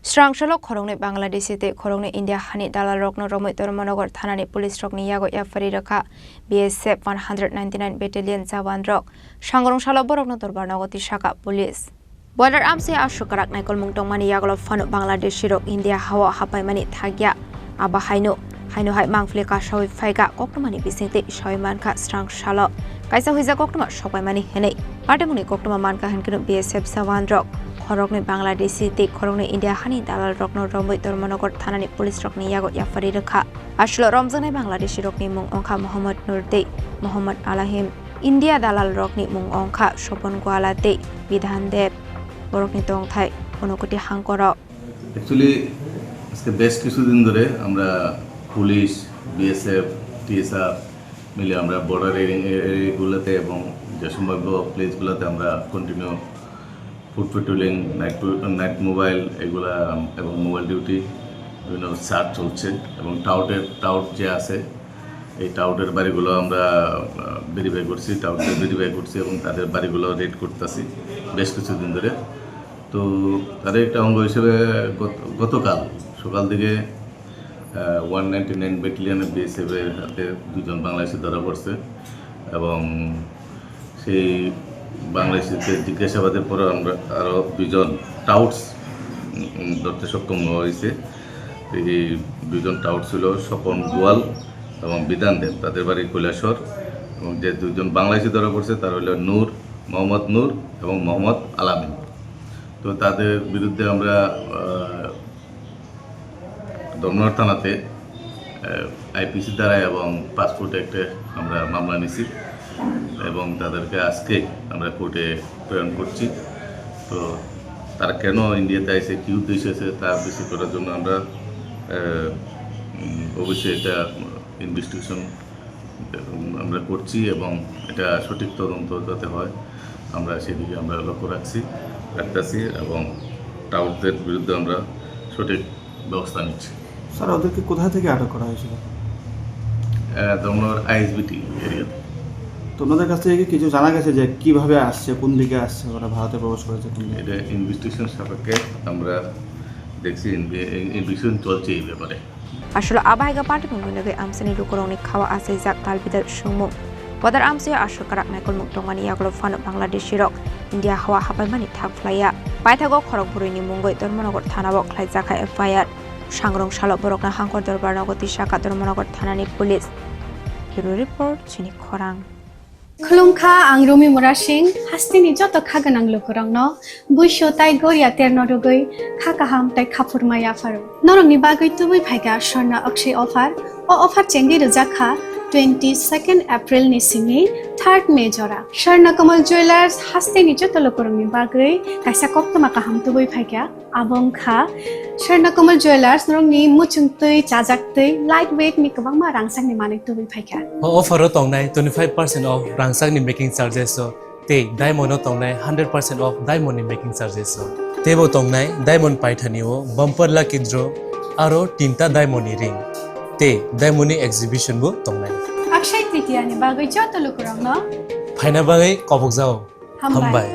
Srangshalo Khoroknwi Bangladeshi te Khoroknwi India Hani Dalarokno Romwi Tormonogar Thanani Policerokni Yago yapharwi Rwkha BSF 199 Battalion Jawan Rok Sangrongshalo Borokno Torbarnagoti Shaka Police Border Amsi Ashukarak Naikol Mungtongmani Yagolo Fano Bangladeshi Rok India Hawa Hapaimani Thagya Aba Haino Hai Mangflika Shawi Faiga Koktomani Bisingte Shawimanka Srangshalo Kaisa Huiza Koktoma Shopaimani Hene Artemuni Koktoma Manka Hankino BSF Jawan Rok Khoroknwi Bangladeshi te Khoroknwi India Hani Dalarokno Romwi Tormonogar Thanani Policerokni Yago yapharwi Rwkha Ashlo Romjanai Bangladeshi Rokni Mung Ongkha Mohammad Nur te Mohammad Alahim India Dalarokni Mung Ongkha Sopon Gwala te Bidhan Deb Borokni Tongthai Onokoti Hangkoro Actually আজকে বেশ কিছুদিন ধরে আমরা police BSF TSR মিলে আমরা border এরিয়াগুলোতে এবং যে সম্ভাব্য প্লেসগুলোতে আমরা continue food patrolling night mobile এগুলা এবং মোবাইল ডিউটি বিভিন্ন সার্চ চলছে এবং টাউট যে আছে এই টাউটের বাড়িগুলো আমরা ভেরিফাই করছি এবং তাদের বাড়িগুলো রেড করতেছি বেশ কিছুদিন ধরে তো তাদের একটা অঙ্গ হিসেবে গতকাল সকাল থেকে 199 ব্যাটালিয়নের BSF এর হাতে দুজন বাংলাদেশি ধরা পড়ছে এবং সেই বাংলাদেশিতে জিজ্ঞাসাবাদের পর আমরা আরও দুজন টাউটস ধরতে সক্ষম হয়েছে এই দুজন টাউট ছিল স্বপন গোয়াল এবং বিধান দেব তাদের বাড়ি কৈলাসর এবং যে দুজন বাংলাদেশি ধরা পড়ছে তার হলো মোহাম্মদ নূর এবং মোহাম্মদ আলামিন তো তাদের বিরুদ্ধে আমরা দমনগর থানাতে আইপিসি দ্বারা এবং পাসপোর্ট অ্যাক্টে আমরা মামলা নিছি এবং তাদেরকে আজকে আমরা কোর্টে প্রেরণ করছি তো তারা কেন ইন্ডিয়াতে এসে কী উদ্দেশ্য আছে তা বেশি করার জন্য আমরা অবশ্যই এটা ইনভেস্টিগেশন আমরা করছি এবং এটা সঠিক তদন্ত যাতে হয় আমরা সেদিকে আমরা লক্ষ্য রাখতেছি এবং টাউটদের বিরুদ্ধে আমরা সঠিক ব্যবস্থা নিচ্ছি স্যার ওদেরকে কোথা থেকে আটক করা হয়েছিল দমনগর আইএসবিটি এরিয়া তোমাদের কাছ থেকে কিছু জানা গেছে যে কিভাবে আসছে কোন দিকে আসছে ওরা ভারতে প্রবেশ করেছে এটা ইনভেস্টিগেশন সাপেক্ষে আমরা দেখছি ইনভেস্টিগেশন চলছে এই ব্যাপারে আসলে আবাইগা পার্টি মুমিনগে আমসনি রুকরংনি খাওয়া আছে জাক তালবিদার সুমু Wadar amsi ashukarak naikol mungtongmani yaglo fano Bangladeshi rok India hawa hapaimani thakflaya paithago Khoroknwi mungoi Tormonogar thanabo khlaijaka FIR Sangrongshalo Borokna Hangkor Dorbarnagoti Shaka Tormonogar thanani police Bureau report Chini Khorang Khulungkha ang Romwi Morasing hastini joto khaganang lokorangno buisho tai goria ternodogoi khakaham tai khapurma yafaru norongni bagoi tubui phaiga sorna akshay offer o offer chengi rjakha 22nd April ni sini 3rd May jora Sharna Kamal Jewelers haste ni joto lokorongni bagoi kaisa koktoma kaham tubui phaiga abongkha Sharna Kamal Jewelers norongni muchungtui chajaktui lightweight ni kabangma rangsang ni manik tubui phaiga offer ro tongnai 25% off rangsang ni making charges so te diamond ro tongnai 100% off diamond ni making charges so tebo tongnai diamond paithani o bumper lucky draw aro tinta diamond ni ring te diamond ni exhibition bo tongnai Akshay Tritiya ni bagoi joto lokorongno phaina bagai kobok jao hambai